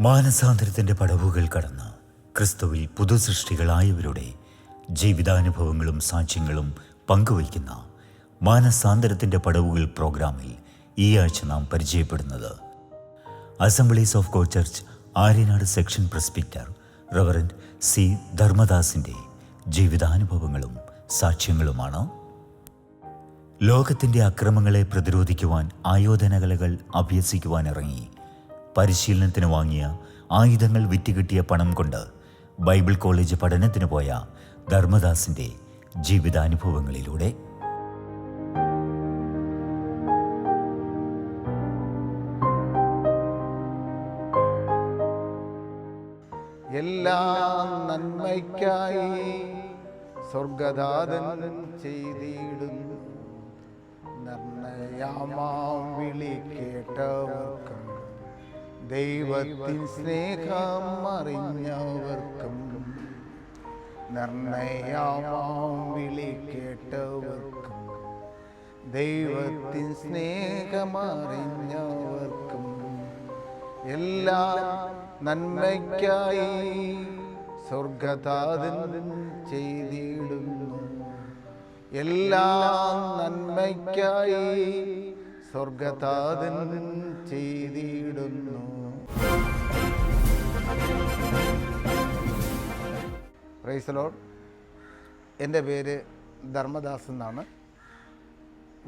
മാനസാന്തരത്തിൻ്റെ പടവുകൾ കടന്ന് ക്രിസ്തുവിൽ പുതുസൃഷ്ടികളായവരുടെ ജീവിതാനുഭവങ്ങളും സാക്ഷ്യങ്ങളും പങ്കുവയ്ക്കുന്ന മാനസാന്തരത്തിൻ്റെ പടവുകൾ പ്രോഗ്രാമിൽ ഈ ആഴ്ച നാം പരിചയപ്പെടുന്നത് Assemblies of God Church Aryanad section presbyter Reverend C ധർമ്മദാസിൻ്റെ ജീവിതാനുഭവങ്ങളും സാക്ഷ്യങ്ങളുമാണ്. ലോകത്തിൻ്റെ അക്രമങ്ങളെ പ്രതിരോധിക്കുവാൻ ആയോധനകലകൾ അഭ്യസിക്കുവാനിറങ്ങി പരിശീലനത്തിന് വാങ്ങിയ ആയുധങ്ങൾ വിറ്റുകിട്ടിയ പണം കൊണ്ട് ബൈബിൾ കോളേജ് പഠനത്തിന് പോയ ധർമ്മദാസിൻ്റെ ജീവിതാനുഭവങ്ങളിലൂടെ എല്ലാം നന്മയ്ക്കായി സ്വർഗദാതൻ ചെയ്തിടും നിർണയമാം വിളി കേട്ടവർക്കും ദൈവത്തിൻ സ്നേഹം അറിഞ്ഞവർക്കും നിർണയമാം വിളി കേട്ടവർക്കും ദൈവത്തിൻ സ്നേഹം അറിഞ്ഞവർക്കും എല്ലാം നന്മയ്ക്കായി സ്വർഗദാതൻ ചെയ്തിടുന്നു. എല്ലാം നന്മയ്ക്കായി സ്വർഗദാതൻ ചെയ്തിടുന്നു. Praise the Lord. എൻ്റെ പേര് ധർമ്മദാസ് എന്നാണ്.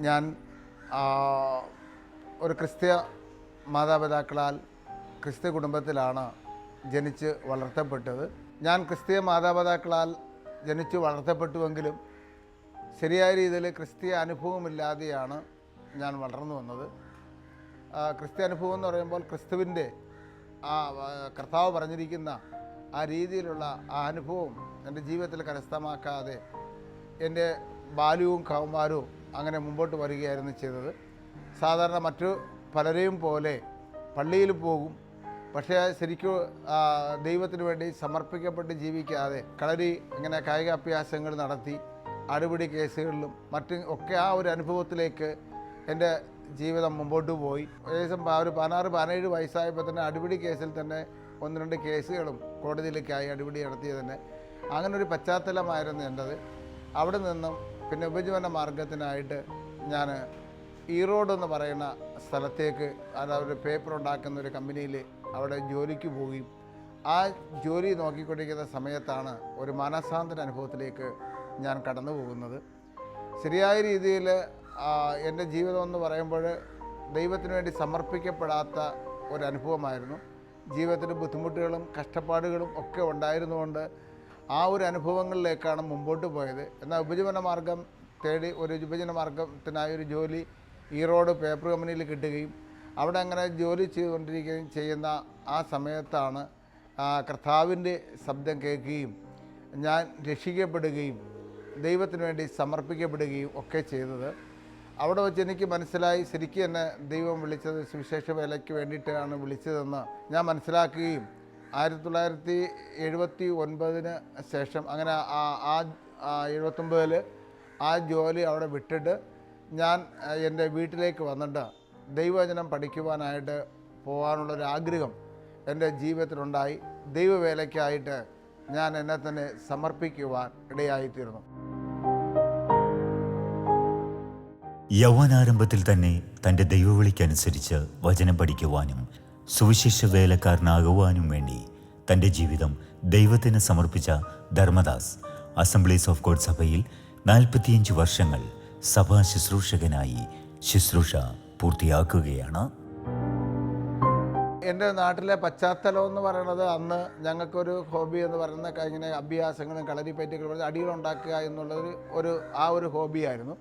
ഞാൻ ഒരു ക്രിസ്ത്യ മാതാപിതാക്കളാൽ ക്രിസ്ത്യ കുടുംബത്തിലാണ് ജനിച്ച് വളർത്തപ്പെട്ടത്. ഞാൻ ക്രിസ്തീയ മാതാപിതാക്കളാൽ ജനിച്ചു വളർത്തപ്പെട്ടുവെങ്കിലും ശരിയായ രീതിയിൽ ക്രിസ്തീയ അനുഭവമില്ലാതെയാണ് ഞാൻ വളർന്നു വന്നത്. ക്രിസ്തീയ അനുഭവം എന്ന് പറയുമ്പോൾ ക്രിസ്തുവിൻ്റെ കർത്താവ് പറഞ്ഞിരിക്കുന്ന ആ രീതിയിലുള്ള ആ അനുഭവം എൻ്റെ ജീവിതത്തിൽ കരസ്ഥമാക്കാതെ എൻ്റെ ബാല്യവും കൗമാരവും അങ്ങനെ മുമ്പോട്ട് വരികയായിരുന്നു ചെയ്തത്. സാധാരണ മറ്റു പലരെയും പോലെ പള്ളിയിൽ പോകും, പക്ഷേ ശരിക്കും ദൈവത്തിന് വേണ്ടി സമർപ്പിക്കപ്പെട്ട് ജീവിക്കാതെ കളരി ഇങ്ങനെ കായിക അഭ്യാസങ്ങൾ നടത്തി അടിപിടി കേസുകളിലും മറ്റും ഒക്കെ ആ ഒരു അനുഭവത്തിലേക്ക് എൻ്റെ ജീവിതം മുമ്പോട്ട് പോയി. ഏകദേശം ഒരു 16-17 വയസ്സായപ്പോൾ തന്നെ അടിപിടി കേസിൽ തന്നെ 1-2 കേസുകളും കോടതിയിലേക്കായി അടിപിടി നടത്തിയത് തന്നെ അങ്ങനെ ഒരു പശ്ചാത്തലമായിരുന്നു എൻ്റെത്. അവിടെ നിന്നും പിന്നെ ഉപജീവന മാർഗത്തിനായിട്ട് ഞാൻ ഈറോഡ് എന്ന് പറയുന്ന സ്ഥലത്തേക്ക് അതൊരു പേപ്പർ ഉണ്ടാക്കുന്ന ഒരു കമ്പനിയിൽ അവിടെ ജോലിക്ക് പോവുകയും ആ ജോലി നോക്കിക്കൊണ്ടിരിക്കുന്ന സമയത്താണ് ഒരു മാനസാന്തര അനുഭവത്തിലേക്ക് ഞാൻ കടന്നു പോകുന്നത്. ശരിയായ രീതിയിൽ എൻ്റെ ജീവിതം എന്ന് പറയുമ്പോൾ ദൈവത്തിന് വേണ്ടി സമർപ്പിക്കപ്പെടാത്ത ഒരനുഭവമായിരുന്നു. ജീവിതത്തിൽ ബുദ്ധിമുട്ടുകളും കഷ്ടപ്പാടുകളും ഒക്കെ ഉണ്ടായിരുന്നുകൊണ്ട് ആ ഒരു അനുഭവങ്ങളിലേക്കാണ് മുമ്പോട്ട് പോയത്. എന്നാൽ ഉപജീവന മാർഗം തേടി ഒരു ഉപജീവന മാർഗത്തിനായൊരു ജോലി ഈറോഡ് പേപ്പർ കമ്പനിയിൽ കിട്ടുകയും അവിടെ അങ്ങനെ ജോലി ചെയ്തുകൊണ്ടിരിക്കുകയും ചെയ്യുന്ന ആ സമയത്താണ് കർത്താവിൻ്റെ ശബ്ദം കേൾക്കുകയും ഞാൻ രക്ഷിക്കപ്പെടുകയും ദൈവത്തിന് വേണ്ടി സമർപ്പിക്കപ്പെടുകയും ഒക്കെ ചെയ്തത്. അവിടെ വെച്ച് എനിക്ക് മനസ്സിലായി ശരിക്കും എന്നെ ദൈവം വിളിച്ചത് സുവിശേഷ വേലയ്ക്ക് വേണ്ടിയിട്ടാണ് വിളിച്ചതെന്ന് ഞാൻ മനസ്സിലാക്കുകയും 1979 ശേഷം അങ്ങനെ 79 ആ ജോലി അവിടെ വിട്ടിട്ട് ഞാൻ എൻ്റെ വീട്ടിലേക്ക് വന്നിട്ട് ദൈവവചനം പഠിക്കുവാനായിട്ട് പോകാനുള്ളൊരാഗ്രഹം എൻ്റെ ജീവിതത്തിലുണ്ടായി. ദൈവവേലയ്ക്കായിട്ട് ഞാൻ എന്നെ തന്നെ സമർപ്പിക്കുവാൻ ഇടയായിത്തീർന്നു. യൗവനാരംഭത്തിൽ തന്നെ തൻ്റെ ദൈവവിളിക്കനുസരിച്ച് വചനം പഠിക്കുവാനും സുവിശേഷ വേലക്കാരനാകുവാനും വേണ്ടി തൻ്റെ ജീവിതം ദൈവത്തിന് സമർപ്പിച്ച ധർമ്മദാസ് അസംബ്ലീസ് ഓഫ് ഗോഡ് സഭയിൽ 45 വർഷങ്ങൾ സഭാ ശുശ്രൂഷകനായി ശുശ്രൂഷ പൂർത്തിയാക്കുകയാണ്. എൻ്റെ നാട്ടിലെ പശ്ചാത്തലം എന്ന് പറയുന്നത് അന്ന് ഞങ്ങൾക്കൊരു ഹോബി എന്ന് പറയുന്നത് ഇങ്ങനെ അഭ്യാസങ്ങളും കളരിപ്പയറ്റുകളും അടികളുണ്ടാക്കുക എന്നുള്ളൊരു ഒരു ഹോബിയായിരുന്നു.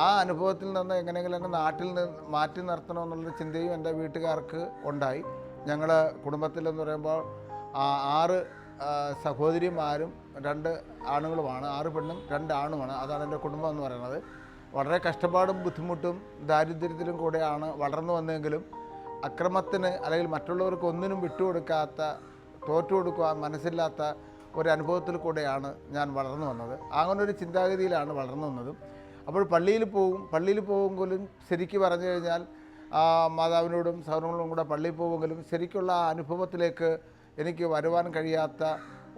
ആ അനുഭവത്തിൽ നിന്ന് എങ്ങനെയെങ്കിലും എൻ്റെ നാട്ടിൽ നിന്ന് മാറ്റി നിർത്തണമെന്നുള്ളൊരു ചിന്തയും എൻ്റെ വീട്ടുകാർക്ക് ഉണ്ടായി. ഞങ്ങൾ കുടുംബത്തിലെന്ന് പറയുമ്പോൾ 6 സഹോദരിമാരും 2 ആണുങ്ങളുമാണ്. 6 പെണ്ണും 2 ആണുമാണ്. അതാണ് എൻ്റെ കുടുംബം എന്ന് പറയുന്നത്. വളരെ കഷ്ടപ്പാടും ബുദ്ധിമുട്ടും ദാരിദ്ര്യത്തിലും കൂടെയാണ് വളർന്നു വന്നതെങ്കിലും അക്രമത്തിന് അല്ലെങ്കിൽ മറ്റുള്ളവർക്ക് ഒന്നിനും വിട്ടുകൊടുക്കാത്ത തോറ്റു കൊടുക്കുവാൻ മനസ്സില്ലാത്ത ഒരനുഭവത്തിൽ കൂടെയാണ് ഞാൻ വളർന്നു വന്നത്. അങ്ങനൊരു ചിന്താഗതിയിലാണ് വളർന്നു വന്നതും. അപ്പോൾ പള്ളിയിൽ പോകുമെങ്കിലും ശരിക്കും പറഞ്ഞു കഴിഞ്ഞാൽ മാതാവിനോടും സഹോദരങ്ങളോടും കൂടെ പള്ളിയിൽ പോകുമെങ്കിലും ശരിക്കുള്ള ആ അനുഭവത്തിലേക്ക് എനിക്ക് വരുവാൻ കഴിയാത്ത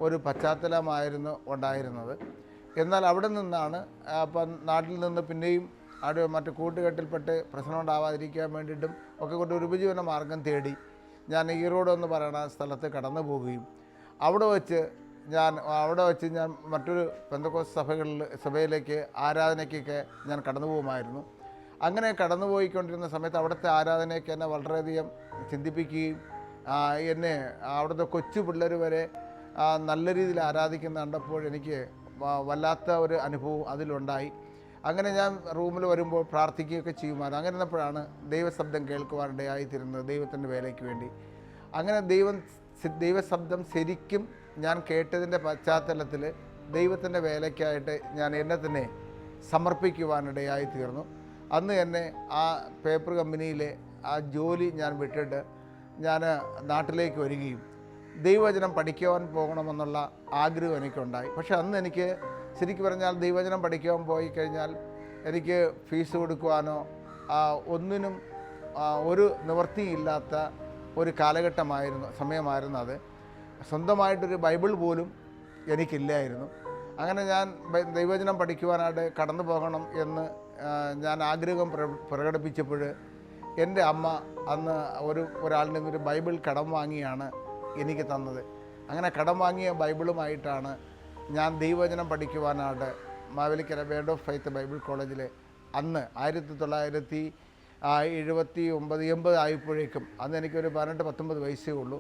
ഒരു പശ്ചാത്തലമായിരുന്നു ഉണ്ടായിരുന്നത്. എന്നാൽ അവിടെ നിന്നാണ് അപ്പം നാട്ടിൽ നിന്ന് പിന്നെയും അവിടെ മറ്റു കൂട്ടുകെട്ടിൽപ്പെട്ട് പ്രശ്നം ഉണ്ടാവാതിരിക്കാൻ വേണ്ടിയിട്ടും ഒക്കെ കൊണ്ട് ഒരു ഉപജീവന മാർഗം തേടി ഞാൻ ഈറോഡ് എന്ന് പറയുന്ന സ്ഥലത്ത് കടന്നു പോവുകയും അവിടെ വെച്ച് ഞാൻ മറ്റൊരു പെന്തക്കോസ്ത് സഭയിലേക്ക് ആരാധനയ്ക്കൊക്കെ ഞാൻ കടന്നു പോകുമായിരുന്നു. അങ്ങനെ കടന്നു പോയിക്കൊണ്ടിരുന്ന സമയത്ത് അവിടുത്തെ ആരാധനയൊക്കെ എന്നെ വളരെയധികം ചിന്തിപ്പിക്കുകയും എന്നെ അവിടുത്തെ കൊച്ചു പിള്ളേർ വരെ നല്ല രീതിയിൽ ആരാധിക്കുന്ന കണ്ടപ്പോൾ എനിക്ക് വല്ലാത്ത ഒരു അനുഭവം അതിലുണ്ടായി. അങ്ങനെ ഞാൻ റൂമിൽ വരുമ്പോൾ പ്രാർത്ഥിക്കുകയൊക്കെ ചെയ്യുമായിരുന്നു. അങ്ങനെ ഇരുന്നപ്പോഴാണ് ദൈവശബ്ദം കേൾക്കുവാനിടയായിത്തീരുന്നത് ദൈവത്തിൻ്റെ വേലയ്ക്ക് വേണ്ടി. അങ്ങനെ ദൈവശബ്ദം ശരിക്കും ഞാൻ കേട്ടതിൻ്റെ പശ്ചാത്തലത്തിൽ ദൈവത്തിൻ്റെ വേലയ്ക്കായിട്ട് ഞാൻ എന്നെ തന്നെ സമർപ്പിക്കുവാനിടയായിത്തീർന്നു. അന്ന് എന്നെ ആ പേപ്പർ കമ്പനിയിലെ ആ ജോലി ഞാൻ വിട്ടിട്ട് ഞാൻ നാട്ടിലേക്ക് വരികയും ദൈവവചനം പഠിക്കുവാൻ പോകണമെന്നുള്ള ആഗ്രഹം എനിക്കുണ്ടായി. പക്ഷെ അന്ന് എനിക്ക് ശരിക്കും പറഞ്ഞാൽ ദൈവവചനം പഠിക്കുവാൻ പോയി കഴിഞ്ഞാൽ എനിക്ക് ഫീസ് കൊടുക്കുവാനോ ഒന്നിനും ഒരു നിവൃത്തിയില്ലാത്ത ഒരു സമയമായിരുന്നു അത്. സ്വന്തമായിട്ടൊരു ബൈബിൾ പോലും എനിക്കില്ലായിരുന്നു. അങ്ങനെ ഞാൻ ദൈവവചനം പഠിക്കുവാനായിട്ട് കടന്നു പോകണം എന്ന് ഞാൻ ആഗ്രഹം പ്രകടിപ്പിച്ചപ്പോൾ എൻ്റെ അമ്മ അന്ന് ഒരാളിൽ നിന്നൊരു ബൈബിൾ കടം വാങ്ങിയാണ് എനിക്ക് തന്നത്. അങ്ങനെ കടം വാങ്ങിയ ബൈബിളുമായിട്ടാണ് ഞാൻ ദൈവവചനം പഠിക്കുവാനായിട്ട് Mavelikkara Word of Faith Bible കോളേജിൽ അന്ന് 1979 ആയപ്പോഴേക്കും അന്ന് എനിക്കൊരു 18-19 വയസ്സേ ഉള്ളൂ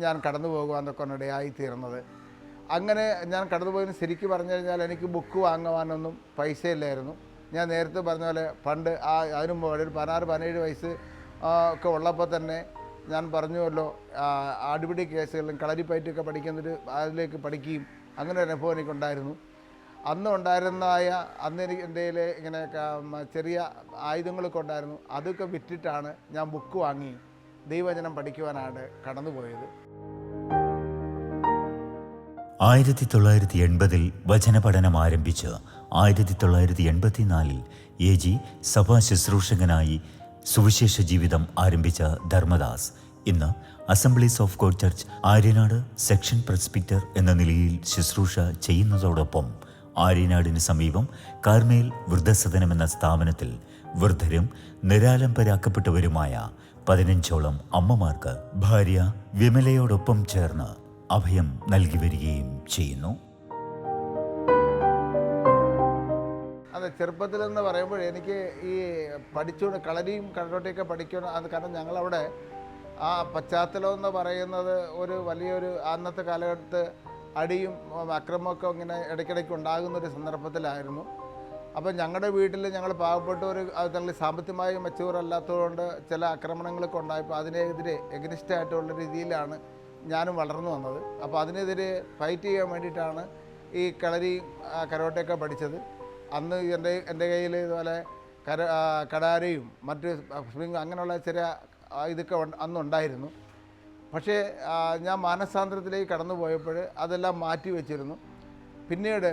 ഞാൻ കടന്നു പോകുവാനൊക്കെ ഇടയായിത്തീർന്നത്. അങ്ങനെ ഞാൻ കടന്നുപോയതിന് ശരിക്കും പറഞ്ഞു കഴിഞ്ഞാൽ എനിക്ക് ബുക്ക് വാങ്ങുവാനൊന്നും പൈസയില്ലായിരുന്നു. ഞാൻ നേരത്തെ പറഞ്ഞ പോലെ പണ്ട് അതിനു മുമ്പ് ഒരു 16-17 വയസ്സ് ഒക്കെ ഉള്ളപ്പോൾ തന്നെ ഞാൻ പറഞ്ഞുവല്ലോ അടിപിടി കേസുകളും കളരിപ്പയറ്റൊക്കെ അതിലേക്ക് പഠിക്കുകയും അങ്ങനെ ഒരു അനുഭവം എനിക്കുണ്ടായിരുന്നു. അന്ന് എനിക്ക് എൻ്റെ കയ്യിൽ ഇങ്ങനെ ചെറിയ ആയുധങ്ങളൊക്കെ ഉണ്ടായിരുന്നു. അതൊക്കെ വിറ്റിട്ടാണ് ഞാൻ ബുക്ക് വാങ്ങി ദൈവവചനം പഠിക്കുവാനായിട്ട് കടന്നുപോയത്. 1980 വചനപഠനം ആരംഭിച്ച് 1984 AG സഭാ ശുശ്രൂഷകനായി സുവിശേഷ ജീവിതം ആരംഭിച്ച ധർമ്മദാസ് ഇന്ന് Assemblies of God Church Aryanad section presbyter എന്ന നിലയിൽ ശുശ്രൂഷ ചെയ്യുന്നതോടൊപ്പം ആര്യനാടിന് സമീപം കാർമേൽ വൃദ്ധസദനം എന്ന സ്ഥാപനത്തിൽ വൃദ്ധരും നിരാലംബരാക്കപ്പെട്ടവരുമായ 15ഓളം അമ്മമാർക്ക് ഭാര്യ വിമലയോടൊപ്പം ചേർന്ന് അഭയം നൽകി വരികയും ചെയ്യുന്നു. അതെ, ചെറുപ്പത്തിലെന്ന് പറയുമ്പോൾ എനിക്ക് ഈ പഠിച്ചുകൊണ്ട് കളരിയും കടലോട്ടയൊക്കെ പഠിക്കണം. അത് കാരണം ഞങ്ങളവിടെ ആ പശ്ചാത്തലം എന്ന് പറയുന്നത് ഒരു വലിയൊരു അന്നത്തെ കാലഘട്ടത്ത് അടിയും അക്രമമൊക്കെ ഇങ്ങനെ ഇടയ്ക്കിടയ്ക്ക് ഉണ്ടാകുന്നൊരു സന്ദർഭത്തിലായിരുന്നു. അപ്പം ഞങ്ങളുടെ വീട്ടിൽ ഞങ്ങൾ പാവപ്പെട്ടവർ അതിൽ സാമ്പത്തികമായി മെച്ചൂർ അല്ലാത്തതുകൊണ്ട് ചില ആക്രമണങ്ങളൊക്കെ ഉണ്ടായപ്പോൾ അതിനെതിരെ എഗ്നിസ്റ്റായിട്ടുള്ള രീതിയിലാണ് ഞാനും വളർന്നു വന്നത്. അപ്പോൾ അതിനെതിരെ ഫൈറ്റ് ചെയ്യാൻ വേണ്ടിയിട്ടാണ് ഈ കളരി കരോട്ടയൊക്കെ പഠിച്ചത്. അന്ന് എൻ്റെ കയ്യിൽ ഇതുപോലെ കടാരയും മറ്റ് സ്പ്രിങ് അങ്ങനെയുള്ള ചെറിയ ഇതൊക്കെ അന്നുണ്ടായിരുന്നു. പക്ഷേ ഞാൻ മാനസാന്തരത്തിലേക്ക് കടന്നു പോയപ്പോൾ അതെല്ലാം മാറ്റി വെച്ചിരുന്നു. പിന്നീട്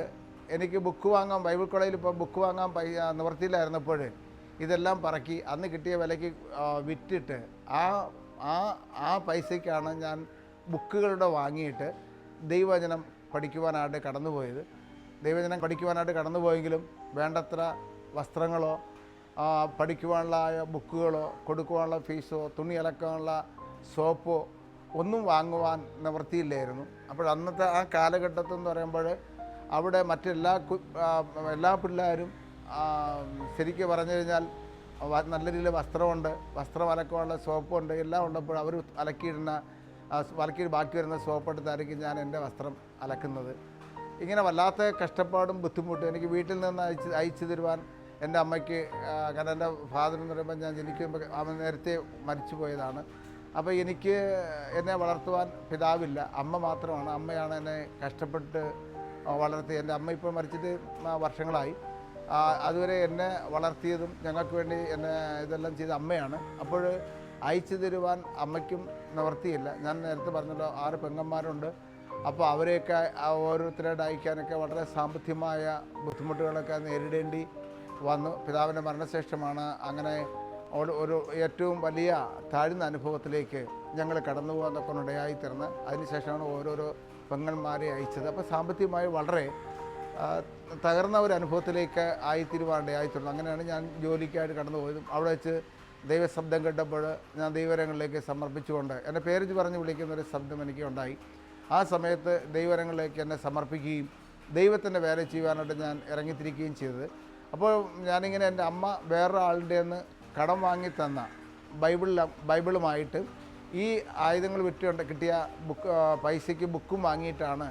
എനിക്ക് ബുക്ക് വാങ്ങാൻ ബൈബിൾ കോളേജിൽ ഇപ്പോൾ ബുക്ക് വാങ്ങാൻ നിവൃത്തിയിലായിരുന്നപ്പോൾ ഇതെല്ലാം പറക്കി അന്ന് കിട്ടിയ വിലയ്ക്ക് വിറ്റിട്ട് ആ പൈസയ്ക്കാണ് ഞാൻ ബുക്കുകളുടെ വാങ്ങിയിട്ട് ദൈവവചനം പഠിക്കുവാനായിട്ട് കടന്നുപോയത്. ദൈവവചനം പഠിക്കുവാനായിട്ട് കടന്നുപോയെങ്കിലും വേണ്ടത്ര വസ്ത്രങ്ങളോ പഠിക്കുവാനുള്ള ബുക്കുകളോ കൊടുക്കുവാനുള്ള ഫീസോ തുണി അലക്കാനുള്ള സോപ്പോ ഒന്നും വാങ്ങുവാൻ നിവൃത്തിയില്ലായിരുന്നു. അപ്പോൾ അന്നത്തെ ആ കാലഘട്ടത്തിൽ എന്ന് പറയുമ്പോൾ അവിടെ എല്ലാ പിള്ളേരും ശരിക്കും പറഞ്ഞു കഴിഞ്ഞാൽ നല്ല രീതിയിൽ വസ്ത്രമുണ്ട്, വസ്ത്രം അലക്കാനുള്ള സോപ്പുണ്ട്, എല്ലാം ഉള്ളപ്പോൾ അവർ അലക്കി ബാക്കി വരുന്ന സോപ്പെടുത്തായിരിക്കും ഞാൻ എൻ്റെ വസ്ത്രം അലക്കുന്നത്. ഇങ്ങനെ വല്ലാത്ത കഷ്ടപ്പാടും ബുദ്ധിമുട്ടും എനിക്ക് വീട്ടിൽ നിന്ന് അയച്ചു തരുവാൻ എൻ്റെ അമ്മയ്ക്ക്. കാരണം എൻ്റെ ഫാദർ എന്ന് പറയുമ്പോൾ ഞാൻ ജനിക്കുമ്പോൾ അവൻ നേരത്തെ മരിച്ചു പോയതാണ്. അപ്പോൾ എന്നെ വളർത്തുവാൻ പിതാവില്ല, അമ്മ മാത്രമാണ്. അമ്മയാണ് എന്നെ കഷ്ടപ്പെട്ട് വളർത്തി. എൻ്റെ അമ്മ ഇപ്പോൾ മരിച്ചിട്ട് വർഷങ്ങളായി. അതുവരെ എന്നെ വളർത്തിയതും ഞങ്ങൾക്ക് വേണ്ടി എന്നെ ഇതെല്ലാം ചെയ്ത അമ്മയാണ്. അപ്പോൾ അയച്ചു തരുവാൻ അമ്മയ്ക്കും നിവൃത്തിയില്ല. ഞാൻ നേരത്തെ പറഞ്ഞല്ലോ 6 പെങ്ങന്മാരുണ്ട്. അപ്പോൾ അവരെയൊക്കെ ഓരോരുത്തരായിട്ട് അയക്കാനൊക്കെ വളരെ സാമ്പത്തികമായ ബുദ്ധിമുട്ടുകളൊക്കെ നേരിടേണ്ടി വന്നു. പിതാവിൻ്റെ മരണശേഷമാണ് അങ്ങനെ ഒരു ഏറ്റവും വലിയ താഴ്ന്ന അനുഭവത്തിലേക്ക് ഞങ്ങൾ കടന്നു പോകാനൊക്കെ ഇടയായി തീർന്ന് അതിനുശേഷമാണ് ഓരോരോ പെങ്ങന്മാരെ അയച്ചത്. അപ്പോൾ സാമ്പത്തികമായി വളരെ തകർന്ന ഒരു അനുഭവത്തിലേക്ക് ആയിത്തീരുവാനിടയായി തീർന്നു. അങ്ങനെയാണ് ഞാൻ ജോലിക്കായിട്ട് കടന്നു പോയതും അവിടെ വെച്ച് ദൈവശബ്ദം കേട്ടപ്പോൾ ഞാൻ ദൈവരങ്ങളിലേക്ക് സമർപ്പിച്ചുകൊണ്ട് എൻ്റെ പേര് പറഞ്ഞ് വിളിക്കുന്നൊരു ശബ്ദം എനിക്ക് ഉണ്ടായി. ആ സമയത്ത് ദൈവരങ്ങളിലേക്ക് എന്നെ സമർപ്പിക്കുകയും ദൈവത്തിൻ്റെ വേല ചെയ്യുവാനായിട്ട് ഞാൻ ഇറങ്ങിത്തിരിക്കുകയും ചെയ്തത്. അപ്പോൾ ഞാനിങ്ങനെ എൻ്റെ അമ്മ വേറൊരാളുടെ നിന്ന് കടം വാങ്ങി തന്ന ബൈബിളുമായിട്ട് ഈ ആയുധങ്ങൾ വിറ്റുകൊണ്ട് കിട്ടിയ പൈസയ്ക്ക് ബുക്കും വാങ്ങിയിട്ടാണ്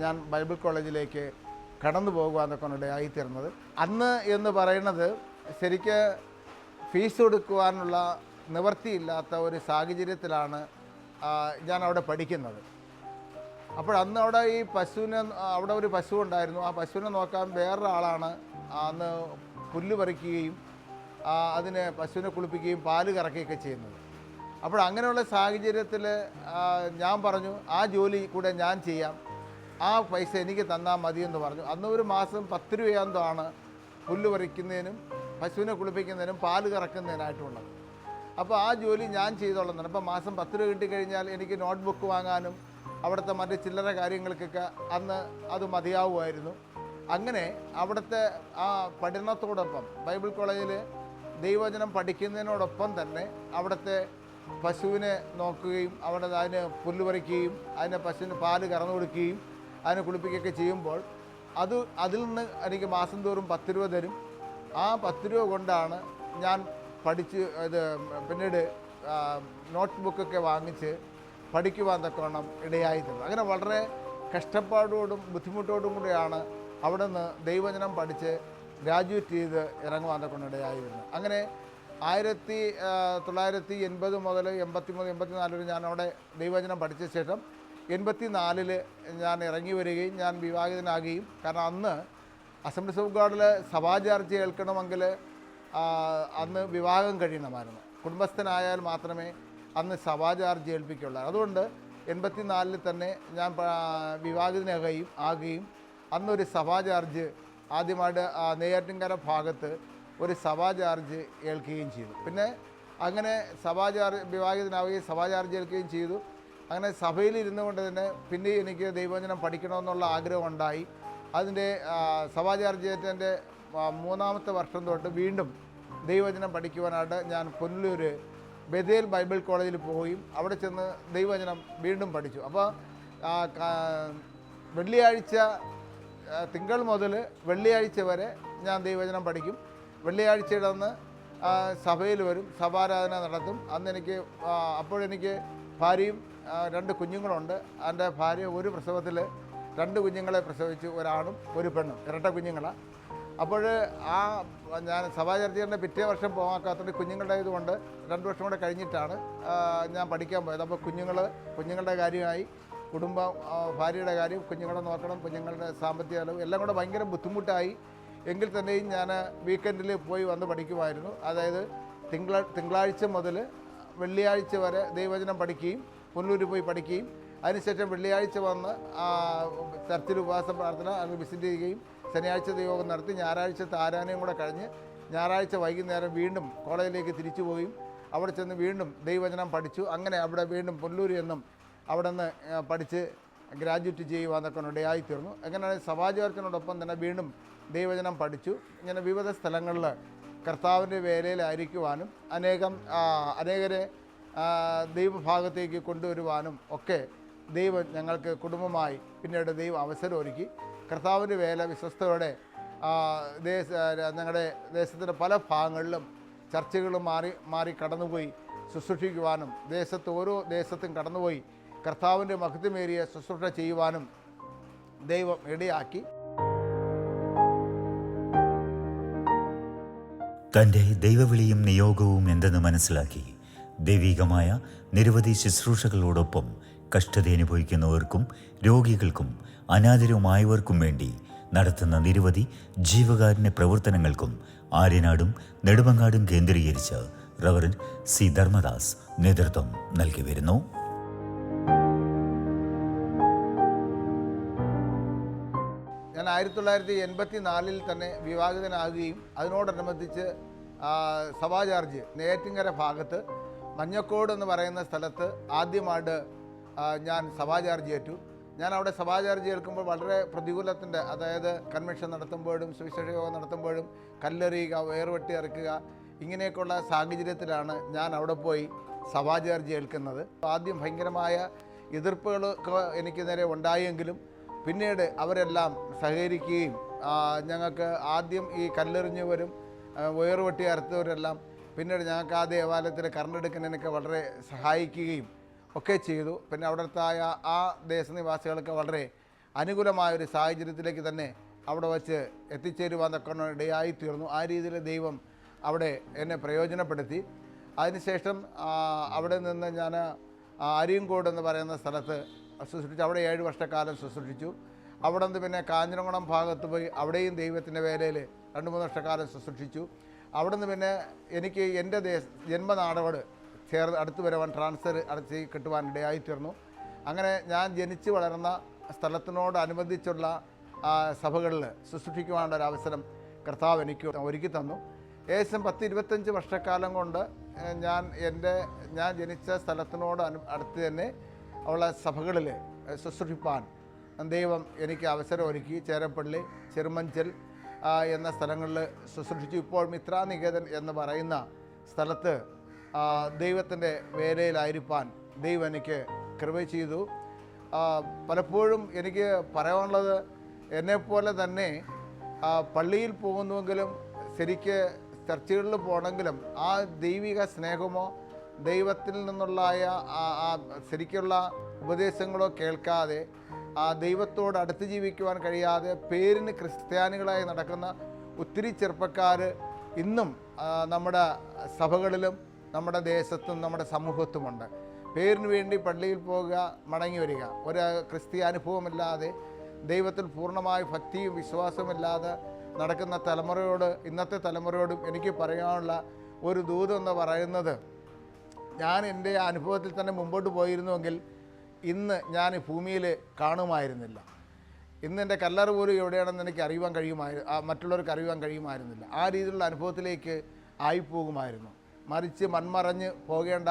ഞാൻ ബൈബിൾ കോളേജിലേക്ക് കടന്നു പോകുവാന്നൊക്കെ ഇടയായിത്തീർന്നത്. അന്ന് എന്ന് പറയുന്നത് ശരിക്ക് ഫീസ് കൊടുക്കുവാനുള്ള നിവൃത്തിയില്ലാത്ത ഒരു സാഹചര്യത്തിലാണ് ഞാൻ അവിടെ പഠിക്കുന്നത്. അപ്പോൾ അന്ന് അവിടെ ഈ പശുവിനെ അവിടെ ഒരു പശു ഉണ്ടായിരുന്നു. ആ പശുവിനെ നോക്കാൻ വേറൊരാളാണ് അന്ന് പുല്ല് പറിക്കുകയും അതിനെ പശുവിനെ കുളിപ്പിക്കുകയും പാല് കറക്കുകയൊക്കെ ചെയ്യുന്നത്. അപ്പോൾ അങ്ങനെയുള്ള സാഹചര്യത്തിൽ ഞാൻ പറഞ്ഞു ആ ജോലി കൂടെ ഞാൻ ചെയ്യാം, ആ പൈസ എനിക്ക് തന്നാൽ മതിയെന്ന് പറഞ്ഞു. അന്ന് ഒരു മാസം 10 രൂപയാന്തമാണ് പുല്ല് പറിക്കുന്നതിനും പശുവിനെ കുളിപ്പിക്കുന്നതിനും പാല് കറക്കുന്നതിനായിട്ടുള്ളത്. അപ്പോൾ ആ ജോലി ഞാൻ ചെയ്തോളുന്നുണ്ട്. അപ്പോൾ മാസം 10 രൂപ കിട്ടിക്കഴിഞ്ഞാൽ എനിക്ക് നോട്ട്ബുക്ക് വാങ്ങാനും അവിടുത്തെ മറ്റ് ചില്ലറ കാര്യങ്ങൾക്കൊക്കെ അന്ന് അത് മതിയാവുമായിരുന്നു. അങ്ങനെ അവിടുത്തെ ആ പഠനത്തോടൊപ്പം ബൈബിൾ കോളേജിൽ ദൈവവചനം പഠിക്കുന്നതിനോടൊപ്പം തന്നെ അവിടുത്തെ പശുവിനെ നോക്കുകയും അവിടെ അതിന് പുല്ല് പറിക്കുകയും അതിനെ പശുവിന് പാല് കറന്നു കൊടുക്കുകയും അതിനെ കുളിപ്പിക്കുകയൊക്കെ ചെയ്യുമ്പോൾ അതിൽ നിന്ന് എനിക്ക് മാസം തോറും 10 രൂപ തരും. ആ 10 രൂപ കൊണ്ടാണ് ഞാൻ പഠിച്ച് ഇത് പിന്നീട് നോട്ട് ബുക്കൊക്കെ വാങ്ങിച്ച് പഠിക്കുവാൻ തക്കവണ്ണം ഇടയായിത്തീർന്നത്. അങ്ങനെ വളരെ കഷ്ടപ്പാടോടും ബുദ്ധിമുട്ടോടും കൂടിയാണ് അവിടെ നിന്ന് ദൈവവചനം പഠിച്ച് ഗ്രാജുവേറ്റ് ചെയ്ത് ഇറങ്ങുവാൻ തക്കവണ്ണം ഇടയായിരുന്നു. അങ്ങനെ 1980 മുതൽ 83, 84 വരെ ഞാൻ അവിടെ ദൈവവചനം പഠിച്ച ശേഷം 84 ഞാൻ ഇറങ്ങി വരികയും ഞാൻ വിവാഹിതനാകുകയും, കാരണം അന്ന് അസംബ്ലീസ് ഓഫ് ഗോഡിൽ സഭാചാർച്ച കേൾക്കണമെങ്കിൽ അന്ന് വിവാഹം കഴിയണമായിരുന്നു. കുടുംബസ്ഥനായാൽ മാത്രമേ അന്ന് സഭാചാർച്ച ഏൽപ്പിക്കുള്ളൂ. അതുകൊണ്ട് 84 തന്നെ ഞാൻ വിവാഹിതനാകുകയും അന്നൊരു സഭാചാർജ് ആദ്യമായിട്ട് നെയ്യാറ്റിൻകര ഭാഗത്ത് ഒരു സഭാചാർജ് ഏൽക്കുകയും ചെയ്തു. പിന്നെ അങ്ങനെ വിവാഹിതനാവുകയും സഭാചാർജ് ഏൽക്കുകയും ചെയ്തു. അങ്ങനെ സഭയിൽ ഇരുന്നു കൊണ്ട് തന്നെ പിന്നെ എനിക്ക് ദൈവവചനം പഠിക്കണമെന്നുള്ള ആഗ്രഹമുണ്ടായി. അതിൻ്റെ സഭാചാർജേറ്റൻ്റെ 3ാമത്തെ വർഷം തൊട്ട് വീണ്ടും ദൈവവചനം പഠിക്കുവാനായിട്ട് ഞാൻ പുനലൂർ ബഥേൽ ബൈബിൾ കോളേജിൽ പോവുകയും അവിടെ ചെന്ന് ദൈവവചനം വീണ്ടും പഠിച്ചു. അപ്പോൾ തിങ്കൾ മുതൽ വെള്ളിയാഴ്ച വരെ ഞാൻ ദൈവവചനം പഠിക്കും. വെള്ളിയാഴ്ചയുടെ അന്ന് സഭയിൽ വരും, സഭാരാധന നടത്തും. അന്ന് എനിക്ക് അപ്പോഴെനിക്ക് ഭാര്യയും 2 കുഞ്ഞുങ്ങളുണ്ട്. എൻ്റെ ഭാര്യ ഒരു പ്രസവത്തിൽ 2 കുഞ്ഞുങ്ങളെ പ്രസവിച്ചു, ഒരാണും ഒരു പെണ്ണും, ഇരട്ട കുഞ്ഞുങ്ങളാണ്. അപ്പോൾ ഞാൻ സഭാചർച്ചയുടെ പിറ്റേ വർഷം പോകാത്തതുകൊണ്ട് കുഞ്ഞുങ്ങളുടെ ഇതുകൊണ്ട് 2 വർഷം കൂടെ കഴിഞ്ഞിട്ടാണ് ഞാൻ പഠിക്കാൻ പോയത്. അപ്പോൾ കുഞ്ഞുങ്ങളുടെ കാര്യമായി കുടുംബം, ഭാര്യയുടെ കാര്യം, കുഞ്ഞുങ്ങളെ നോക്കണം, കുഞ്ഞുങ്ങളുടെ സാമ്പത്തിക ചെലവ് എല്ലാം കൂടെ ഭയങ്കര ബുദ്ധിമുട്ടായി. എങ്കിൽ തന്നെയും ഞാൻ വീക്കെൻഡിൽ പോയി വന്ന് പഠിക്കുമായിരുന്നു. അതായത് തിങ്കളാഴ്ച മുതൽ വെള്ളിയാഴ്ച വരെ ദൈവവചനം പഠിക്കുകയും പുനലൂരിൽ പോയി പഠിക്കുകയും അതിനുശേഷം വെള്ളിയാഴ്ച വന്ന് ചർച്ചിൽ ഉപവാസ പ്രാർത്ഥന അത് വിസിറ്റ് ചെയ്യുകയും ശനിയാഴ്ച യോഗം നടത്തി ഞായറാഴ്ചത്തെ ആരാധനയും കൂടെ കഴിഞ്ഞ് ഞായറാഴ്ച വൈകുന്നേരം വീണ്ടും കോളേജിലേക്ക് തിരിച്ചു പോവുകയും അവിടെ ചെന്ന് വീണ്ടും ദൈവവചനം പഠിച്ചു. അങ്ങനെ അവിടെ വീണ്ടും പുനലൂരിൽ നിന്നും അവിടെ നിന്ന് പഠിച്ച് ഗ്രാജുവേറ്റ് ചെയ്യുവാന്നൊക്കെ ഇടയായിത്തീർന്നു. അങ്ങനെയാണ് സഭാചാർച്ചയോടൊപ്പം തന്നെ വീണ്ടും ദൈവവചനം പഠിച്ചു. ഇങ്ങനെ വിവിധ സ്ഥലങ്ങളിൽ കർത്താവിൻ്റെ വേലയിലായിരിക്കുവാനും അനേകരെ ദൈവഭാഗത്തേക്ക് കൊണ്ടുവരുവാനും ഒക്കെ ദൈവം ഞങ്ങൾക്ക് കുടുംബമായി പിന്നീട് ദൈവം അവസരം ഒരുക്കി. കർത്താവിൻ്റെ വേല വിശ്വസ്തയോടെ ഞങ്ങളുടെ ദേശത്തിൻ്റെ പല ഭാഗങ്ങളിലും ചർച്ചകളും മാറി കടന്നുപോയി ശുശ്രൂഷിക്കുവാനും ഓരോ ദേശത്തും കടന്നുപോയി കർത്താവിൻ്റെ മഹത്വമേറിയ ശുശ്രൂഷ ചെയ്യുവാനും ദൈവം ഇടയാക്കി. തൻ്റെ ദൈവവിളിയും നിയോഗവും എന്തെന്ന് മനസ്സിലാക്കി ദൈവികമായ നിരവധി ശുശ്രൂഷകളോടൊപ്പം കഷ്ടത അനുഭവിക്കുന്നവർക്കും രോഗികൾക്കും അനാഥരുമായവർക്കും വേണ്ടി നടത്തുന്ന നിരവധി ജീവകാരുണ്യ പ്രവർത്തനങ്ങൾക്കും ആര്യനാടും നെടുമങ്ങാടും കേന്ദ്രീകരിച്ച് റവറൻഡ് സി ധർമ്മദാസ് നേതൃത്വം നൽകി വരുന്നു. ഞാൻ 1984 തന്നെ വിവാഹിതനാകുകയും അതിനോടനുബന്ധിച്ച് സഭാ ചാർജ് നെയ്യാറ്റിൻകര ഭാഗത്ത് മഞ്ഞക്കോട് എന്ന് പറയുന്ന സ്ഥലത്ത് ആദ്യമായിട്ട് ഞാൻ സഭാ ചാർജ് ഏറ്റു. ഞാൻ അവിടെ സഭാ ചാർജ് കേൾക്കുമ്പോൾ വളരെ പ്രതികൂലത്തിൻ്റെ, അതായത് കൺവെൻഷൻ നടത്തുമ്പോഴും സുവിശേഷ യോഗം നടത്തുമ്പോഴും കല്ലെറിയുക, വേർവെട്ടി ഇറക്കുക, ഇങ്ങനെയൊക്കെയുള്ള സാഹചര്യത്തിലാണ് ഞാൻ അവിടെ പോയി സഭാ ചാർജ് കേൾക്കുന്നത്. ആദ്യം ഭയങ്കരമായ എതിർപ്പുകളൊക്കെ എനിക്ക് നേരെ ഉണ്ടായെങ്കിലും പിന്നീട് അവരെല്ലാം സഹകരിക്കുകയും ഞങ്ങൾക്ക് ആദ്യം ഈ കല്ലെറിഞ്ഞവരും വേർവെട്ടി അറുത്തവരെല്ലാം പിന്നീട് ഞങ്ങൾക്ക് ആ ദേവാലയത്തിൽ കറണ്ട് എടുക്കുന്നതിനൊക്കെ വളരെ സഹായിക്കുകയും ഒക്കെ ചെയ്തു. പിന്നെ അവിടുത്തെ ആ ദേശനിവാസികൾക്ക് വളരെ അനുകൂലമായൊരു സാഹചര്യത്തിലേക്ക് തന്നെ അവിടെ വച്ച് എത്തിച്ചേരുവാനൊക്കെ ഇടയായിത്തീർന്നു. ആ രീതിയിൽ ദൈവം അവിടെ എന്നെ പ്രയോജനപ്പെടുത്തി. അതിനുശേഷം അവിടെ നിന്ന് ഞാൻ അരിയങ്കോട് എന്ന് പറയുന്ന സ്ഥലത്ത് ശുശ്രൂഷിച്ചു. അവിടെ 7 വർഷക്കാലം ശുശ്രൂഷിച്ചു. അവിടെ നിന്ന് പിന്നെ കാഞ്ഞിരംകുളം ഭാഗത്ത് പോയി അവിടെയും ദൈവത്തിൻ്റെ വേലയിൽ 2-3 വർഷക്കാലം ശുശ്രൂഷിച്ചു. അവിടെ നിന്ന് പിന്നെ എനിക്ക് എൻ്റെ ജന്മനാടോട് അടുത്ത് വരുവാൻ ട്രാൻസ്ഫർ അടച്ച് കിട്ടുവാൻ ഇടയായിത്തീർന്നു. അങ്ങനെ ഞാൻ ജനിച്ച് വളർന്ന സ്ഥലത്തിനോടനുബന്ധിച്ചുള്ള സഭകളിൽ ശുശ്രൂഷിക്കുവാനുള്ള ഒരു അവസരം കർത്താവ് എനിക്ക് ഒരുക്കി തന്നു. ഏകദേശം 10-25 വർഷക്കാലം കൊണ്ട് ഞാൻ ജനിച്ച സ്ഥലത്തിനോട് അടുത്ത് തന്നെ ഉള്ള സഭകളിൽ ശുശ്രൂഷിപ്പാൻ ദൈവം എനിക്ക് അവസരം ഒരുക്കി. ചേരപ്പള്ളി, ചെറുമഞ്ചൽ എന്ന സ്ഥലങ്ങളിൽ ശുശ്രൂഷിച്ചു. ഇപ്പോൾ മിത്രാനികേതൻ എന്ന് പറയുന്ന സ്ഥലത്ത് ദൈവത്തിൻ്റെ വേലയിലായിരിക്കാൻ ദൈവം എനിക്ക് കൃപ ചെയ്തു. പലപ്പോഴും എനിക്ക് പറയാനുള്ളത്, എന്നെപ്പോലെ തന്നെ പള്ളിയിൽ പോകുന്നുവെങ്കിലും ശരിക്ക് ചർച്ചകളിൽ പോകണമെങ്കിലും ആ ദൈവിക സ്നേഹമോ ദൈവത്തിൽ നിന്നുള്ള ശരിക്കുള്ള ഉപദേശങ്ങളോ കേൾക്കാതെ ദൈവത്തോട് അടുത്ത് ജീവിക്കുവാൻ കഴിയാതെ പേരിന് ക്രിസ്ത്യാനികളായി നടക്കുന്ന ഒത്തിരി ചെറുപ്പക്കാർ ഇന്നും നമ്മുടെ സഭകളിലും നമ്മുടെ ദേശത്തും നമ്മുടെ സമൂഹത്തുമുണ്ട്. പേരിന് വേണ്ടി പള്ളിയിൽ പോകുക, മടങ്ങി വരിക, ഒരു ക്രിസ്തീയ അനുഭവമില്ലാതെ ദൈവത്തിൽ പൂർണ്ണമായ ഭക്തിയും വിശ്വാസമില്ലാതെ നടക്കുന്ന ഇന്നത്തെ തലമുറയോടും എനിക്ക് പറയാനുള്ള ഒരു ദൂതെന്ന് പറയുന്നത്, ഞാൻ എൻ്റെ അനുഭവത്തിൽ തന്നെ മുമ്പോട്ട് പോയിരുന്നുവെങ്കിൽ ഇന്ന് ഞാൻ ഭൂമിയിൽ കാണുമായിരുന്നില്ല. ഇന്ന് എൻ്റെ കല്ലറ പോലും എവിടെയാണെന്ന് എനിക്ക് മറ്റുള്ളവർക്ക് അറിയുവാൻ കഴിയുമായിരുന്നില്ല. ആ രീതിയിലുള്ള അനുഭവത്തിലേക്ക് ആയിപ്പോകുമായിരുന്നു. മറിച്ച് മൺമറഞ്ഞ് പോകേണ്ട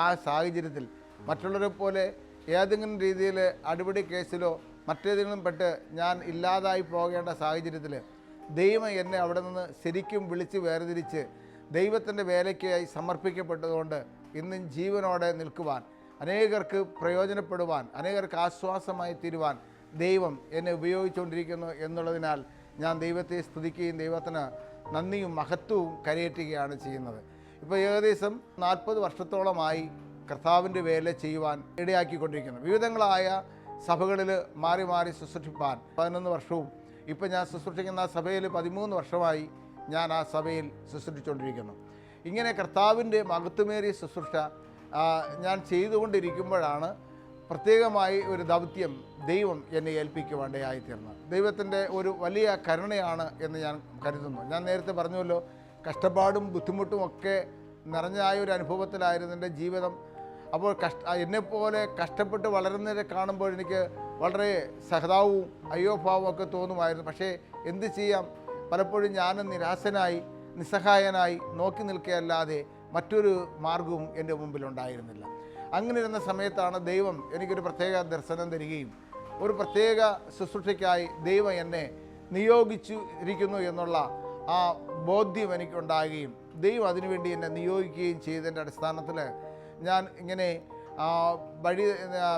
ആ സാഹചര്യത്തിൽ മറ്റുള്ളവരെ പോലെ ഏതെങ്കിലും രീതിയിൽ അടിപിടി കേസിലോ മറ്റേതെങ്കിലും പെട്ട് ഞാൻ ഇല്ലാതായി പോകേണ്ട സാഹചര്യത്തിൽ ദൈവം എന്നെ അവിടെ നിന്ന് ശരിക്കും വിളിച്ച് വേർതിരിച്ച് ദൈവത്തിൻ്റെ വേലയ്ക്കായി സമർപ്പിക്കപ്പെട്ടതുകൊണ്ട് ഇന്നും ജീവനോടെ നിൽക്കുവാൻ, അനേകർക്ക് പ്രയോജനപ്പെടുവാൻ, അനേകർക്ക് ആശ്വാസമായി തീരുവാൻ ദൈവം എന്നെ ഉപയോഗിച്ചുകൊണ്ടിരിക്കുന്നു എന്നുള്ളതിനാൽ ഞാൻ ദൈവത്തെ സ്തുതിക്കുകയും ദൈവത്തിന് നന്ദിയും മഹത്വവും കരയേറ്റുകയാണ് ചെയ്യുന്നത്. ഇപ്പോൾ ഏകദേശം 40 വർഷത്തോളമായി കർത്താവിൻ്റെ വേല ചെയ്യുവാൻ ഇടയാക്കിക്കൊണ്ടിരിക്കുന്നു. വിവിധങ്ങളായ സഭകളിൽ മാറി മാറി ശുശ്രൂഷിപ്പാൻ 11 വർഷവും, ഇപ്പോൾ ഞാൻ ശുശ്രൂഷിക്കുന്ന സഭയിൽ 13 വർഷമായി ഞാൻ ആ സഭയിൽ ശുശ്രൂഷിച്ചുകൊണ്ടിരിക്കുന്നു. ഇങ്ങനെ കർത്താവിൻ്റെ മഹത്വമേറിയ ശുശ്രൂഷ ഞാൻ ചെയ്തുകൊണ്ടിരിക്കുമ്പോഴാണ് പ്രത്യേകമായി ഒരു ദൗത്യം ദൈവം എന്നെ ഏൽപ്പിക്കുവാണ്ടയായിത്തീർന്നത്. ദൈവത്തിൻ്റെ ഒരു വലിയ കരുണയാണ് എന്ന് ഞാൻ കരുതുന്നു. ഞാൻ നേരത്തെ പറഞ്ഞുവല്ലോ, കഷ്ടപ്പാടും ബുദ്ധിമുട്ടും ഒക്കെ നിറഞ്ഞായ ഒരു അനുഭവത്തിലായിരുന്നു എൻ്റെ ജീവിതം. അപ്പോൾ എന്നെപ്പോലെ കഷ്ടപ്പെട്ട് വളരുന്നവരെ കാണുമ്പോൾ എനിക്ക് വളരെ സഹതാവും അയ്യോഭാവവും ഒക്കെ തോന്നുമായിരുന്നു. പക്ഷേ എന്ത് ചെയ്യാം, പലപ്പോഴും ഞാൻ നിരാശനായി നിസ്സഹായനായി നോക്കി നിൽക്കുകയല്ലാതെ മറ്റൊരു മാർഗവും എൻ്റെ മുമ്പിലുണ്ടായിരുന്നില്ല. അങ്ങനെ ഇരുന്ന സമയത്താണ് ദൈവം എനിക്കൊരു പ്രത്യേക ദർശനം തരികയും ഒരു പ്രത്യേക ശുശ്രൂഷയ്ക്കായി ദൈവം എന്നെ നിയോഗിച്ചിരിക്കുന്നു എന്നുള്ള ആ ബോധ്യം എനിക്കുണ്ടാകുകയും ദൈവം അതിനുവേണ്ടി എന്നെ നിയോഗിക്കുകയും ചെയ്തതിൻ്റെ അടിസ്ഥാനത്തിൽ ഞാൻ ഇങ്ങനെ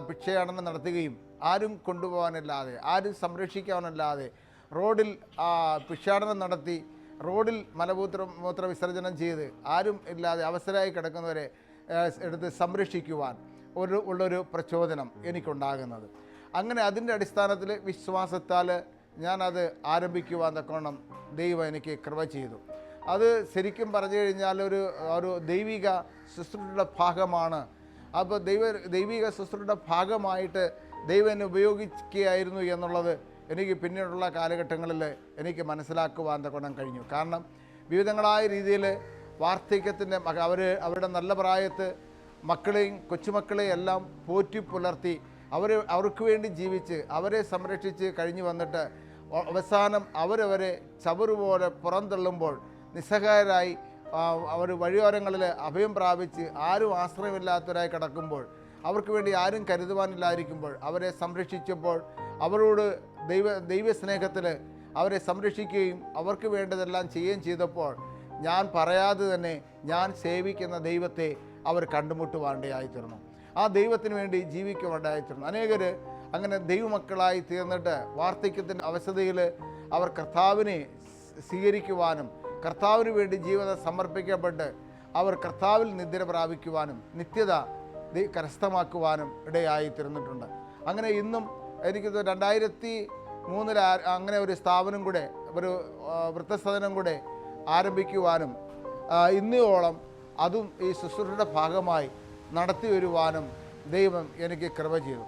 ഭിക്ഷയാടനം നടത്തുകയും ആരും കൊണ്ടുപോകാനില്ലാതെ, ആരും സംരക്ഷിക്കാനല്ലാതെ റോഡിൽ ഭിക്ഷാടനം നടത്തി റോഡിൽ മൂത്ര വിസർജനം ചെയ്ത് ആരും ഇല്ലാതെ അവസരമായി കിടക്കുന്നവരെ എടുത്ത് സംരക്ഷിക്കുവാൻ ഉള്ളൊരു പ്രചോദനം എനിക്കുണ്ടാകുന്നത്. അങ്ങനെ അതിൻ്റെ അടിസ്ഥാനത്തിൽ വിശ്വാസത്താൽ ഞാനത് ആരംഭിക്കുവാൻ തക്കവണ്ണം ദൈവം എനിക്ക് കൃപ ചെയ്തു. അത് ശരിക്കും പറഞ്ഞു കഴിഞ്ഞാൽ ഒരു ദൈവിക ശുശ്രൂഷയുടെ ഭാഗമാണ്. അപ്പോൾ ദൈവിക ശുശ്രൂഷയുടെ ഭാഗമായിട്ട് ദൈവം എന്നെ ഉപയോഗിക്കുകയായിരുന്നു എന്നുള്ളത് എനിക്ക് പിന്നീടുള്ള കാലഘട്ടങ്ങളിൽ എനിക്ക് മനസ്സിലാക്കുവാൻ തക്കവണ്ണം കഴിഞ്ഞു. കാരണം വിവിധങ്ങളായ രീതിയിൽ വാർദ്ധക്യത്തിൻ്റെ അവരുടെ നല്ല പ്രായത്ത് മക്കളെയും കൊച്ചുമക്കളെയും എല്ലാം പോറ്റി പുലർത്തി അവർക്ക് വേണ്ടി ജീവിച്ച് അവരെ സംരക്ഷിച്ച് കഴിഞ്ഞു വന്നിട്ട് അവസാനം അവരവരെ ചവറുപോലെ പുറന്തള്ളുമ്പോൾ നിസ്സഹായരായി അവർ വഴിയോരങ്ങളിൽ അഭയം പ്രാപിച്ച് ആരും ആശ്രയമില്ലാത്തവരായി കിടക്കുമ്പോൾ, അവർക്ക് വേണ്ടി ആരും കരുതുവാനില്ലായിരിക്കുമ്പോൾ അവരെ സംരക്ഷിച്ചപ്പോൾ, അവരോട് ദൈവസ്നേഹത്തിൽ അവരെ സംരക്ഷിക്കുകയും അവർക്ക് വേണ്ടതെല്ലാം ചെയ്യുകയും ചെയ്തപ്പോൾ, ഞാൻ പറയാതെ തന്നെ ഞാൻ സേവിക്കുന്ന ദൈവത്തെ അവർ കണ്ടുമുട്ടുവാണ്ടയായിത്തീർന്നു. ആ ദൈവത്തിന് വേണ്ടി ജീവിക്കുവാണ്ടായിത്തീർന്നു. അനേകർ അങ്ങനെ ദൈവമക്കളായി തീർന്നിട്ട് വാർദ്ധക്യത്തിൻ്റെ അവസ്ഥയിൽ അവർ കർത്താവിനെ സ്വീകരിക്കുവാനും കർത്താവിന് വേണ്ടി ജീവിതം സമർപ്പിക്കപ്പെട്ട് അവർ കർത്താവിൽ നിദ്ര പ്രാപിക്കുവാനും നിത്യത കരസ്ഥമാക്കുവാനും ഇടയായി തീർന്നിട്ടുണ്ട്. അങ്ങനെ ഇന്നും എനിക്ക് 2003 അങ്ങനെ ഒരു സ്ഥാപനം കൂടെ, ഒരു വൃദ്ധസദനം കൂടെ ആരംഭിക്കുവാനും ഇന്നോളം അതും ഈ ശുശ്രൂഷയുടെ ഭാഗമായി നടത്തി വരുവാനും ദൈവം എനിക്ക് കൃപ ചെയ്തു.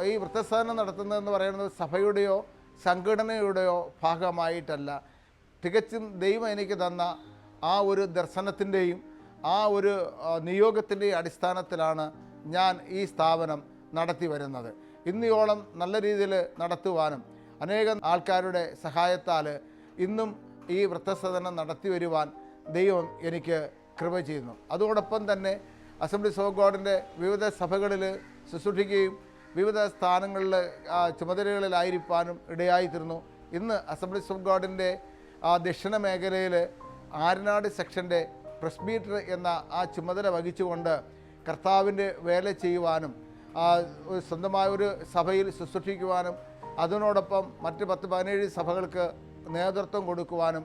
ഈ വൃദ്ധസദനം നടത്തുന്നതെന്ന് പറയുന്നത് സഭയുടെയോ സംഘടനയുടെയോ ഭാഗമായിട്ടല്ല, തികച്ചും ദൈവം എനിക്ക് തന്ന ആ ഒരു ദർശനത്തിൻ്റെയും ആ ഒരു നിയോഗത്തിൻ്റെയും അടിസ്ഥാനത്തിലാണ് ഞാൻ ഈ സ്ഥാപനം നടത്തി വരുന്നത്. ഇന്നോളം നല്ല രീതിയിൽ നടത്തുവാനും അനേകം ആൾക്കാരുടെ സഹായത്താൽ ഇന്നും ഈ വൃദ്ധസദനം നടത്തി വരുവാൻ ദൈവം എനിക്ക് കൃപ ചെയ്യുന്നു. അതോടൊപ്പം തന്നെ അസംബ്ലീസ് ഓഫ് ഗോഡിൻ്റെ വിവിധ സഭകളിൽ ശുശ്രൂഷിക്കുകയും വിവിധ സ്ഥാനങ്ങളിൽ ചുമതലകളിലായിരിക്കാനും ഇടയായിത്തീർന്നു. ഇന്ന് അസംബ്ലീസ് ഓഫ് ഗോഡിൻ്റെ ദക്ഷിണ മേഖലയിൽ ആരനാട് സെക്ഷൻ്റെ പ്രസ്ബീറ്റർ എന്ന ആ ചുമതല വഹിച്ചുകൊണ്ട് കർത്താവിൻ്റെ വേല ചെയ്യുവാനും സ്വന്തമായ ഒരു സഭയിൽ ശുശ്രൂഷിക്കുവാനും അതിനോടൊപ്പം മറ്റ് 10-17 സഭകൾക്ക് നേതൃത്വം കൊടുക്കുവാനും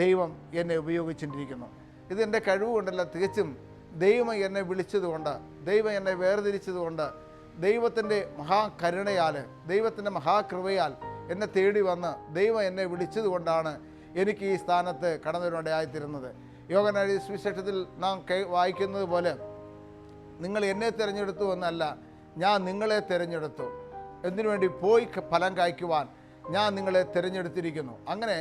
ദൈവം എന്നെ ഉപയോഗിച്ചിട്ടിരിക്കുന്നു. ഇതെൻ്റെ കഴിവുകൊണ്ടല്ല, തികച്ചും ദൈവം എന്നെ വിളിച്ചതുകൊണ്ട്, ദൈവം എന്നെ വേർതിരിച്ചതുകൊണ്ട്, ദൈവത്തിൻ്റെ മഹാകരുണയാൽ, ദൈവത്തിൻ്റെ മഹാകൃപയാൽ എന്നെ തേടി വന്ന് ദൈവം എന്നെ വിളിച്ചതുകൊണ്ടാണ് എനിക്ക് ഈ സ്ഥാനത്ത് കടന്നുവരേണ്ടതായിത്തീരുന്നത്. യോഹന്നാൻ സുവിശേഷത്തിൽ നാം വായിക്കുന്നത് പോലെ, നിങ്ങൾ എന്നെ തിരഞ്ഞെടുത്തു എന്നല്ല, ഞാൻ നിങ്ങളെ തിരഞ്ഞെടുത്തു. എന്തിനു വേണ്ടി? പോയി ഫലം കായ്ക്കുവാൻ ഞാൻ നിങ്ങളെ തിരഞ്ഞെടുത്തിരിക്കുന്നു. അങ്ങനെ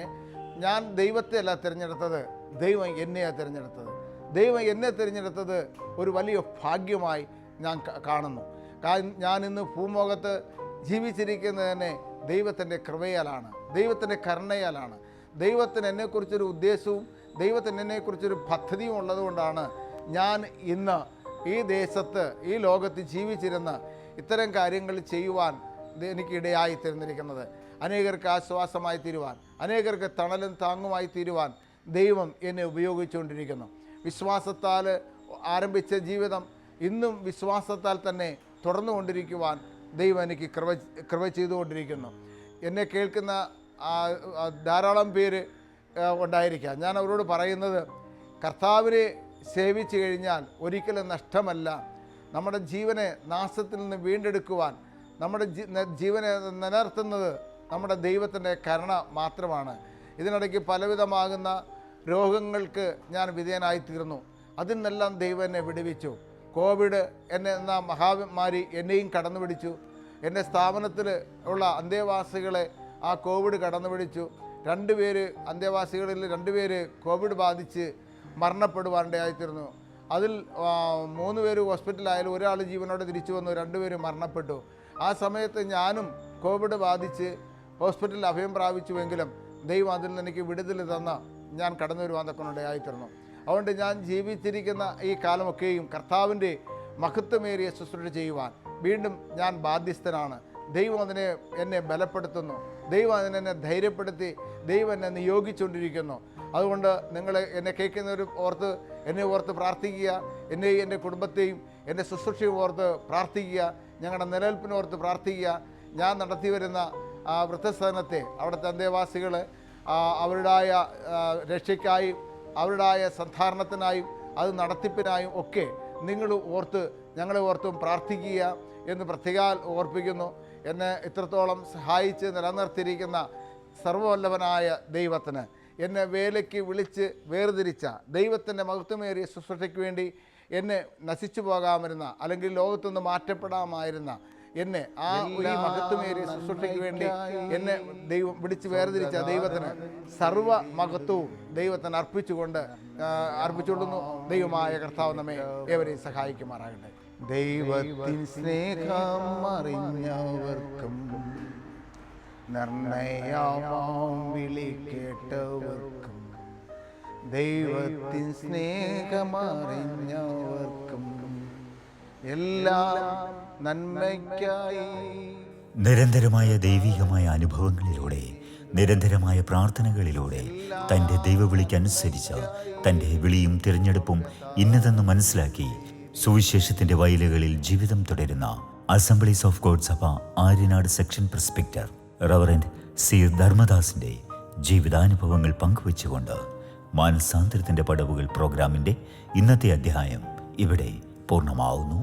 ഞാൻ ദൈവത്തെ അല്ല തിരഞ്ഞെടുത്തത്, ദൈവം എന്നെയാണ് തിരഞ്ഞെടുത്തത്. ദൈവം എന്നെ തിരഞ്ഞെടുത്തത് ഒരു വലിയ ഭാഗ്യമായി ഞാൻ കാണുന്നു. ഞാൻ ഇന്ന് ഭൂമുഖത്ത് ജീവിച്ചിരിക്കുന്നത് തന്നെ ദൈവത്തിൻ്റെ കൃപയാലാണ്, ദൈവത്തിൻ്റെ കരുണയാലാണ്. ദൈവത്തിന് എന്നെക്കുറിച്ചൊരു ഉദ്ദേശവും ദൈവത്തിന് എന്നെക്കുറിച്ചൊരു പദ്ധതിയും ഉള്ളതുകൊണ്ടാണ് ഞാൻ ഇന്ന് ഈ ദേശത്ത്, ഈ ലോകത്ത് ജീവിച്ചിരുന്ന് ഇത്തരം കാര്യങ്ങൾ ചെയ്യുവാൻ എനിക്കിടയായി തീർന്നിരിക്കുന്നത്. അനേകർക്ക് ആശ്വാസമായി തീരുവാൻ, അനേകർക്ക് തണലും താങ്ങുമായി തീരുവാൻ ദൈവം എന്നെ ഉപയോഗിച്ചുകൊണ്ടിരിക്കുന്നു. വിശ്വാസത്താൽ ആരംഭിച്ച ജീവിതം ഇന്നും വിശ്വാസത്താൽ തന്നെ തുടർന്നുകൊണ്ടിരിക്കുവാൻ ദൈവം എനിക്ക് കൃപ ചെയ്തുകൊണ്ടിരിക്കുന്നു. എന്നെ കേൾക്കുന്ന ധാരാളം പേര് ഉണ്ടായിരിക്കാം. ഞാൻ അവരോട് പറയുന്നത്, കർത്താവിനെ സേവിച്ചു കഴിഞ്ഞാൽ ഒരിക്കലും നഷ്ടമല്ല. നമ്മുടെ ജീവനെ നാശത്തിൽ നിന്ന് വീണ്ടെടുക്കുവാൻ, നമ്മുടെ ജീവനെ നിലനിർത്തുന്നത് നമ്മുടെ ദൈവത്തിൻ്റെ കരുണ മാത്രമാണ്. ഇതിനിടയ്ക്ക് പലവിധമാകുന്ന രോഗങ്ങൾക്ക് ഞാൻ വിധേയനായിത്തീർന്നു. അതിൽ നിന്നെല്ലാം ദൈവം എന്നെ വിടുവിച്ചു. കോവിഡ് എന്ന മഹാമാരി എന്നെയും കടന്നു പിടിച്ചു. എൻ്റെ സ്ഥാപനത്തിൽ ഉള്ള അന്തേവാസികളെ ആ കോവിഡ് കടന്നു പിടിച്ചു. 2 പേര് അന്തേവാസികളിൽ 2 പേര് കോവിഡ് ബാധിച്ച് മരണപ്പെടുവാനിടയായിത്തീർന്നു. അതിൽ 3 പേര് ഹോസ്പിറ്റലായാലും ഒരാൾ ജീവനോടെ തിരിച്ചു വന്നു, 2 പേര് മരണപ്പെട്ടു. ആ സമയത്ത് ഞാനും കോവിഡ് ബാധിച്ച് ഹോസ്പിറ്റലിൽ അഭയം പ്രാപിച്ചുവെങ്കിലും ദൈവം അതിൽ നിന്ന് എനിക്ക് വിടുതൽ തന്ന ഞാൻ കടന്നു വരുവാൻ തക്കനിടയായിത്തീർന്നു. അതുകൊണ്ട് ഞാൻ ജീവിച്ചിരിക്കുന്ന ഈ കാലമൊക്കെയും കർത്താവിൻ്റെ മഹത്വമേറിയ ശുശ്രൂഷ ചെയ്യുവാൻ വീണ്ടും ഞാൻ ബാധ്യസ്ഥനാണ്. ദൈവം എന്നെ ബലപ്പെടുത്തുന്നു, ദൈവം അതിനെന്നെ ധൈര്യപ്പെടുത്തി ദൈവം എന്നെ നിയോഗിച്ചുകൊണ്ടിരിക്കുന്നു. അതുകൊണ്ട് നിങ്ങൾ എന്നെ കേൾക്കുന്നവർ എന്നെ ഓർത്ത് പ്രാർത്ഥിക്കുക, എന്നെയും എൻ്റെ കുടുംബത്തെയും എൻ്റെ ശുശ്രൂഷയും ഓർത്ത് പ്രാർത്ഥിക്കുക, ഞങ്ങളുടെ നിലനിൽപ്പിനോർത്ത് പ്രാർത്ഥിക്കുക. ഞാൻ നടത്തി വരുന്ന വൃദ്ധസദനത്തെ, അവിടുത്തെ അന്തേവാസികൾ അവരുടേതായ രക്ഷയ്ക്കായും അവരുടേതായ സന്ധാരണത്തിനായും അത് നടത്തിപ്പിനായും ഒക്കെ നിങ്ങൾ ഞങ്ങളെ ഓർത്തും പ്രാർത്ഥിക്കുക എന്ന് പ്രത്യേകം ഓർപ്പിക്കുന്നു. എന്നെ ഇത്രത്തോളം സഹായിച്ച് നിലനിർത്തിയിരിക്കുന്ന സർവ്വവല്ലഭനായ ദൈവത്തിന്, എന്നെ വേലയ്ക്ക് വിളിച്ച് വേർതിരിച്ച ദൈവത്തിൻ്റെ മഹത്വമേറിയ ശുശ്രൂഷയ്ക്ക് വേണ്ടി എന്നെ നശിച്ചു പോകാമായിരുന്ന, അല്ലെങ്കിൽ ലോകത്തുനിന്ന് മാറ്റപ്പെടാമായിരുന്ന എന്നെ ഈ മഹത്വമേറിയ ശുശ്രൂഷയ്ക്ക് വേണ്ടി എന്നെ ദൈവം വിളിച്ച് വേർതിരിച്ച ദൈവത്തിന് സർവ്വ മഹത്വവും ദൈവത്തിന് അർപ്പിച്ചുകൊള്ളുന്നു. ദൈവമായ കർത്താവ് നമ്മെ ഏവരെയും സഹായിക്കുമാറാകട്ടെ. ദൈവത്തിൻ സ്നേഹം അറിഞ്ഞവർക്കും നിർണയമാം വിളി കേട്ടവർക്കും ദൈവത്തിൻ സ്നേഹമറിഞ്ഞവർക്കും എല്ലാം നന്മയ്ക്കായി. നിരന്തരമായ ദൈവികമായ അനുഭവങ്ങളിലൂടെ, നിരന്തരമായ പ്രാർത്ഥനകളിലൂടെ തൻ്റെ ദൈവവിളിക്കനുസരിച്ച് തൻ്റെ വിളിയും തിരഞ്ഞെടുപ്പും ഇന്നതെന്ന് മനസ്സിലാക്കി സുവിശേഷത്തിൻ്റെ വയലുകളിൽ ജീവിതം തുടരുന്ന അസംബ്ലീസ് ഓഫ് ഗോഡ് സഭ ആര്യനാട് സെക്ഷൻ പ്രസ്പെക്ടർ റവറൻഡ് സി ധർമ്മദാസിൻ്റെ ജീവിതാനുഭവങ്ങൾ പങ്കുവച്ചുകൊണ്ട് മാനസാന്തരത്തിൻ്റെ പടവുകൾ പ്രോഗ്രാമിൻ്റെ ഇന്നത്തെ അധ്യായം ഇവിടെ പൂർണ്ണമാവുന്നു.